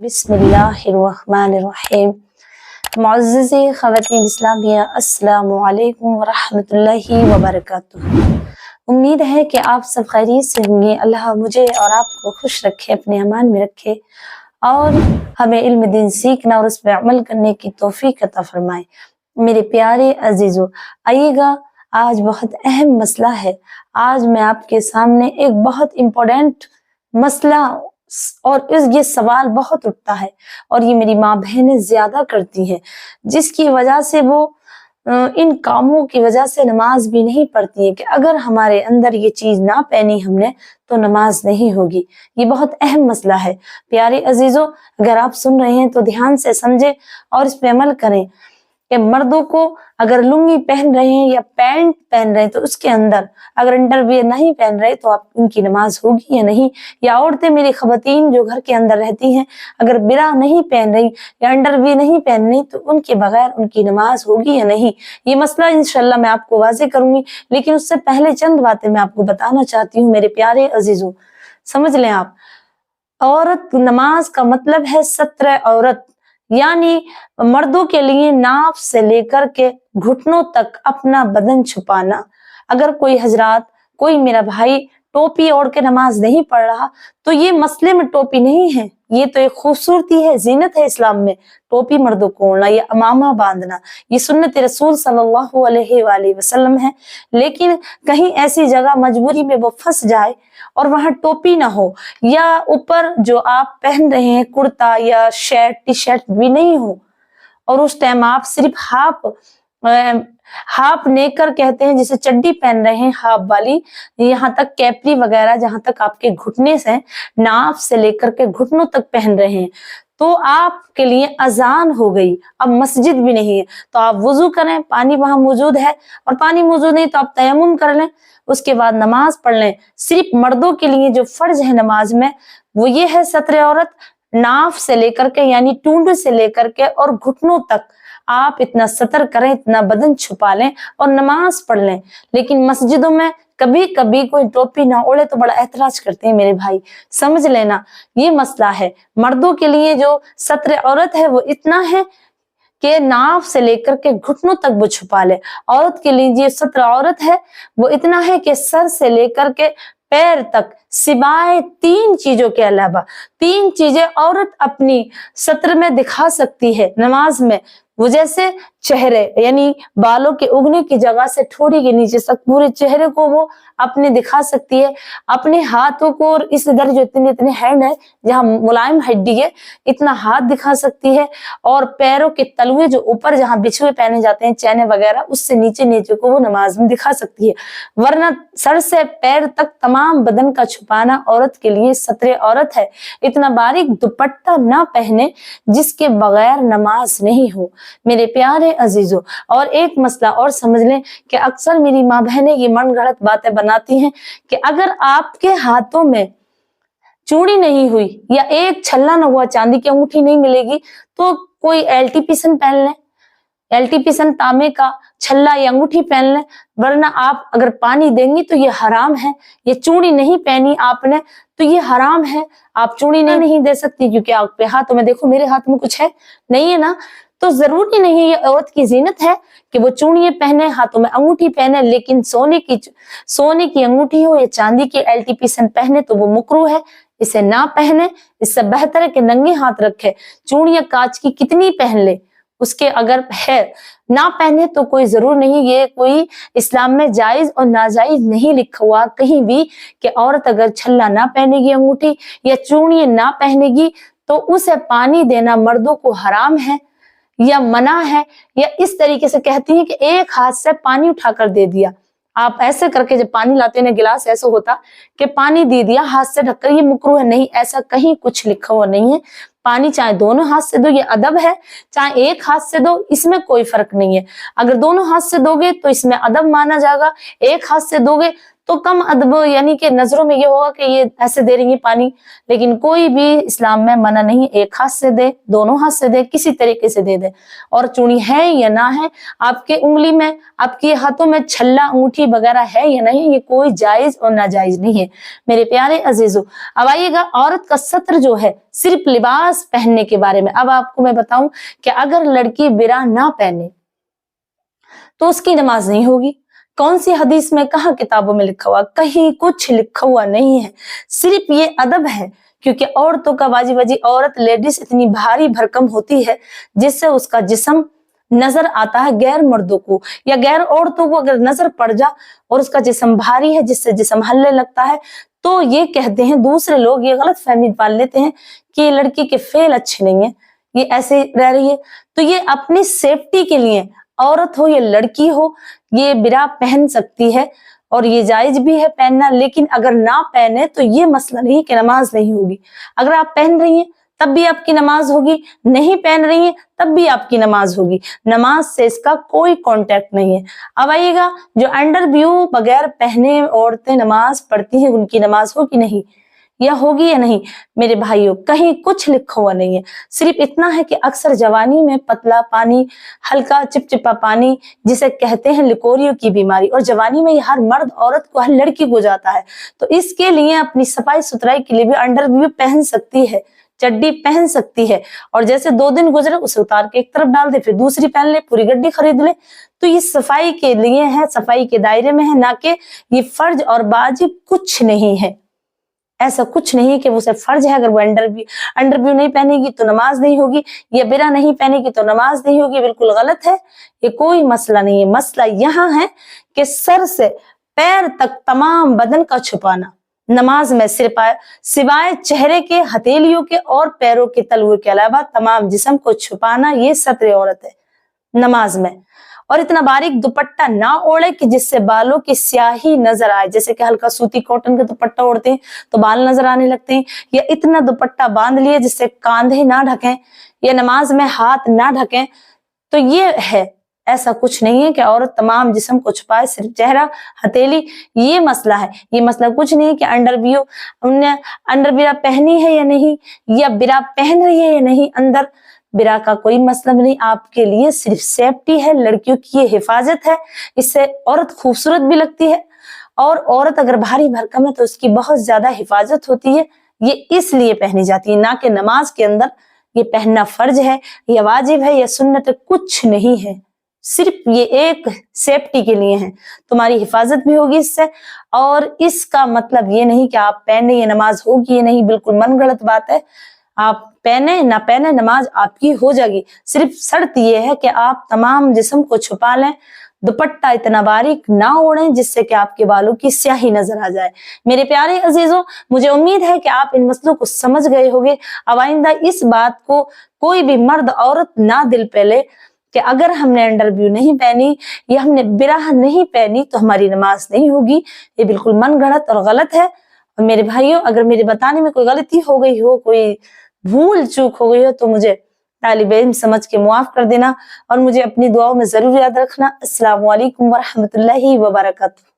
बिस्मिल्लाहिर्रहमानिर्रहीम। मुअज़्ज़िज़े ख़वातीन इस्लामिया, अस्सलामु अलैकुम वरहमतुल्लाहि वबरकातुहू। उम्मीद है कि आप सब खैरियत से होंगे। अल्लाह मुझे और आपको खुश रखे, अपने अमान में रखे और हमें इल्म दीन सीखना और उस पर अमल करने की तौफीक अता फरमाए। मेरे प्यारे अजीजों, आइएगा, आज बहुत अहम मसला है। आज मैं आपके सामने एक बहुत इम्पोर्टेंट मसला और ये सवाल बहुत उठता है और ये मेरी माँ बहनें ज्यादा करती हैं, जिसकी वजह से वो इन कामों की वजह से नमाज भी नहीं पढ़ती है कि अगर हमारे अंदर ये चीज ना पहनी हमने तो नमाज नहीं होगी। ये बहुत अहम मसला है। प्यारे अजीजों, अगर आप सुन रहे हैं तो ध्यान से समझे और इस पे अमल करें कि मर्दों को अगर लुंगी पहन रहे हैं या पैंट पहन रहे हैं तो उसके अंदर अगर अंडरवियर नहीं पहन रहे तो आप उनकी नमाज होगी या नहीं। या औरतें, मेरी खवातीन जो घर के अंदर रहती हैं, अगर बिरा नहीं पहन रही या अंडरवियर नहीं पहन रही तो उनके बगैर उनकी नमाज होगी या नहीं। ये मसला इंशाल्लाह मैं आपको वाज़ेह करूंगी, लेकिन उससे पहले चंद बातें मैं आपको बताना चाहती हूँ। मेरे प्यारे अजीजों, समझ लें आप, औरत नमाज का मतलब है सत्र औरत, यानी मर्दों के लिए नाफ से लेकर के घुटनों तक अपना बदन छुपाना। अगर कोई हजरात, कोई मेरा भाई टोपी ओढ़ के नमाज नहीं पढ़ रहा तो ये मसले में टोपी नहीं है, ये तो एक खूबसूरती है, जीनत है इस्लाम में। टोपी मर्दों को ओढ़ना या अमामा बांधना ये सुन्नत रसूल सल्लल्लाहु अलैहि वसल्लम है। लेकिन कहीं ऐसी जगह मजबूरी में वो फंस जाए और वहां टोपी ना हो या ऊपर जो आप पहन रहे हैं कुर्ता या शर्ट टी शर्ट भी नहीं हो और उस टाइम आप सिर्फ हाफ नेकर कहते हैं, जिसे चड्डी पहन रहे हैं हाफ वाली, यहाँ तक कैपरी वगैरह जहां तक आपके घुटने से नाफ से लेकर के घुटनों तक पहन रहे हैं तो आपके लिए अजान हो गई। अब मस्जिद भी नहीं है तो आप वुजू करें, पानी वहां मौजूद है, और पानी मौजूद नहीं तो आप तयम्मुम कर लें, उसके बाद नमाज पढ़ लें। सिर्फ मर्दों के लिए जो फर्ज है नमाज में वो ये है सत्र औरत, नाफ से लेकर के यानी टूंड से लेकर के और घुटनों तक आप इतना सतर करें, इतना बदन छुपा लें और नमाज पढ़ लें। लेकिन मस्जिदों में कभी कभी कोई टोपी ना ओढ़े तो बड़ा एतराज करते हैं मेरे भाई, समझ लेना ये मसला है। मर्दों के लिए जो सत्र औरत है वो इतना है कि नाफ से लेकर के घुटनों तक वो छुपा ले। औरत के लिए जो सत्र औरत है वो इतना है कि सर से लेकर के पैर तक सिवाय 3 चीजों के अलावा 3 चीजें औरत अपनी सत्र में दिखा सकती है नमाज में। वो जैसे चेहरे यानी बालों के उगने की जगह से ठोड़ी के नीचे तक पूरे चेहरे को वो अपने दिखा सकती है, अपने हाथों को, और इस इधर जो इतने हैंड है जहाँ मुलायम हड्डी है इतना हाथ दिखा सकती है, और पैरों के तलुए जो ऊपर जहाँ बिछुए पहने जाते हैं चैने वगैरह उससे नीचे नीचे को वो नमाज में दिखा सकती है। वरना सर से पैर तक तमाम बदन का छुपाना औरत के लिए सत्र औरत है। इतना बारीक दुपट्टा ना पहने जिसके बगैर नमाज नहीं हो मेरे प्यारे अजीजों। और एक मसला और समझ लें कि अक्सर मेरी माँ बहनें ये मन गढ़ंत बातें बनाती हैं कि अगर आपके हाथों में चूड़ी नहीं हुई या एक छल्ला न हुआ, चांदी की अंगूठी नहीं मिलेगी तो कोई एलटीपीसन पहन लें, एलटीपीसन तांबे का छल्ला या अंगूठी पहन लें, वरना आप अगर पानी देंगी तो ये हराम है। ये चूड़ी नहीं पहनी आपने तो ये हराम है, आप चूड़ी नहीं दे सकती क्योंकि आपके हाथों में, देखो मेरे हाथ में कुछ है नहीं है ना, तो जरूरी नहीं है, ये औरत की जीनत है कि वो चूड़ियां पहने, हाथों में अंगूठी पहने, लेकिन सोने की अंगूठी हो या चांदी की एलटीपीसन पहने तो वो मुकरूह है, इसे ना पहने। इससे बेहतर है कि नंगे हाथ रखे। चूड़ियां कांच की कितनी पहन ले, उसके अगर है ना पहने तो कोई जरूर नहीं। ये कोई इस्लाम में जायज और नाजायज नहीं लिखा हुआ कहीं भी कि औरत अगर छल्ला ना पहनेगी, अंगूठी या चूड़ियां ना पहनेगी तो उसे पानी देना मर्दों को हराम है या मना है। या इस तरीके से कहती है कि एक हाथ से पानी उठाकर दे दिया, आप ऐसे करके जब पानी लाते हैं गिलास ऐसा होता कि पानी दे दिया हाथ से ढककर, ये मुकरूह है नहीं, ऐसा कहीं कुछ लिखा हुआ नहीं है। पानी चाहे दोनों हाथ से दो, ये अदब है, चाहे एक हाथ से दो, इसमें कोई फर्क नहीं है। अगर दोनों हाथ से दोगे तो इसमें अदब माना जाएगा, एक हाथ से दोगे तो कम अदब यानी कि नजरों में ये होगा कि ये ऐसे दे रही है पानी, लेकिन कोई भी इस्लाम में मना नहीं, एक हाथ से दे, दोनों हाथ से दे, किसी तरीके से दे दे। और चूड़ी है या ना है, आपके उंगली में, आपके हाथों में छल्ला अंगूठी वगैरह है या नहीं, ये कोई जायज और नाजायज नहीं है मेरे प्यारे अजीजों। अब आइएगा औरत का सत्र जो है सिर्फ लिबास पहनने के बारे में। अब आपको मैं बताऊं कि अगर लड़की बिरा ना पहने तो उसकी नमाज नहीं होगी। कौन सी हदीस में, कहाँ किताबों में लिखा हुआ? कहीं कुछ लिखा हुआ नहीं है। सिर्फ ये अदब है, क्योंकि औरतों का वाजिब औरत लेडीज इतनी भारी भरकम होती है जिससे उसका जिस्म नजर आता है गैर मर्दों को या गैर औरतों को अगर नजर पड़ जा और उसका जिस्म भारी है जिससे जिस्म हल्ले लगता है, तो ये कहते हैं दूसरे लोग, ये गलत फहमी पाल लेते हैं कि ये लड़की के फेल अच्छे नहीं है, ये ऐसे रह रही है। तो ये अपनी सेफ्टी के लिए, औरत हो या लड़की हो, ये बिरा पहन सकती है और ये जायज भी है पहनना। लेकिन अगर ना पहने तो ये मसला नहीं कि नमाज नहीं होगी। अगर आप पहन रही हैं तब भी आपकी नमाज होगी, नहीं पहन रही हैं तब भी आपकी नमाज होगी। नमाज से इसका कोई कांटेक्ट नहीं है। अब आइएगा, जो अंडरव्यू बगैर पहने औरतें नमाज पढ़ती हैं, उनकी नमाज होगी नहीं या होगी या नहीं? मेरे भाइयों, कहीं कुछ लिखा हुआ नहीं है। सिर्फ इतना है कि अक्सर जवानी में पतला पानी, हल्का चिपचिपा पानी, जिसे कहते हैं लिकोरियो की बीमारी, और जवानी में ये हर मर्द औरत को, हर लड़की को जाता है। तो इसके लिए अपनी सफाई सुथराई के लिए भी अंडरव्यू पहन सकती है, चड्डी पहन सकती है। और जैसे 2 दिन गुजरे उसे उतार के एक तरफ डाल दे, फिर दूसरी पहन ले, पूरी गड्डी खरीद ले। तो ये सफाई के लिए है, सफाई के दायरे में है, ना कि ये फर्ज और वाजिब कुछ नहीं है। ऐसा कुछ नहीं कि वो सिर्फ फर्ज है। अगर वो अंडरव्यू नहीं पहनेगी तो नमाज नहीं होगी, या बिरा नहीं पहनेगी तो नमाज नहीं होगी, बिल्कुल गलत है। ये कोई मसला नहीं है। मसला यहाँ है कि सर से पैर तक तमाम बदन का छुपाना नमाज में सिर्फ सिवाय चेहरे के, हथेलियों के और पैरों के तलवे के अलावा तमाम जिस्म को छुपाना, ये सत्र औरत है नमाज में। और इतना बारीक दुपट्टा ना ओढ़े कि जिससे बालों की स्याही नजर आए, जैसे कि हल्का सूती कॉटन का दुपट्टा ओढ़ते हैं तो बाल नजर आने लगते हैं, या इतना दुपट्टा बांध लिए जिससे कांधे ना ढकें या नमाज में हाथ ना ढकें। तो ये है, ऐसा कुछ नहीं है कि औरत तमाम जिस्म को छुपाए, सिर्फ चेहरा, हथेली, ये मसला है। ये मसला कुछ नहीं है कि अंडरविरा पहनी है या नहीं, या बिरा पहन रही है या नहीं। अंदर बिरा का कोई मतलब नहीं, आपके लिए सिर्फ सेफ्टी है, लड़कियों की ये हिफाजत है। इससे औरत खूबसूरत भी लगती है, और औरत अगर भारी भरकम है तो उसकी बहुत ज्यादा हिफाजत होती है। ये इसलिए पहनी जाती है, ना कि नमाज के अंदर ये पहनना फर्ज है या वाजिब है या सुन्नत, कुछ नहीं है। सिर्फ ये एक सेफ्टी के लिए है, तुम्हारी हिफाजत भी होगी इससे। और इसका मतलब ये नहीं कि आप पहने ये नमाज होगी, ये नहीं, बिल्कुल मन गलत बात है। आप पहने ना पहने नमाज आपकी हो जाएगी। सिर्फ शर्त ये है कि आप तमाम जिस्म को छुपा लें, दुपट्टा इतना बारीक ना ओढ़ें जिससे कि आपके बालों की स्याही नजर आ जाए। मेरे प्यारे अजीजों, मुझे उम्मीद है कि आप इन मसलों को समझ गए होंगे। अब आइंदा इस बात को कोई भी मर्द औरत ना दिल पे ले कि अगर हमने अंडरव्यू नहीं पहनी या हमने बिराह नहीं पहनी तो हमारी नमाज नहीं होगी। ये बिल्कुल मन गढ़ंत और गलत है। और मेरे भाइयों, अगर मेरे बताने में कोई गलती हो गई हो, कोई भूल चूक हो गई हो, तो मुझे तालिबे इल्म समझ के मुआफ कर देना और मुझे अपनी दुआओं में जरूर याद रखना। अस्सलामु अलैकुम वरहमतुल्लाहि वबरकातुहू।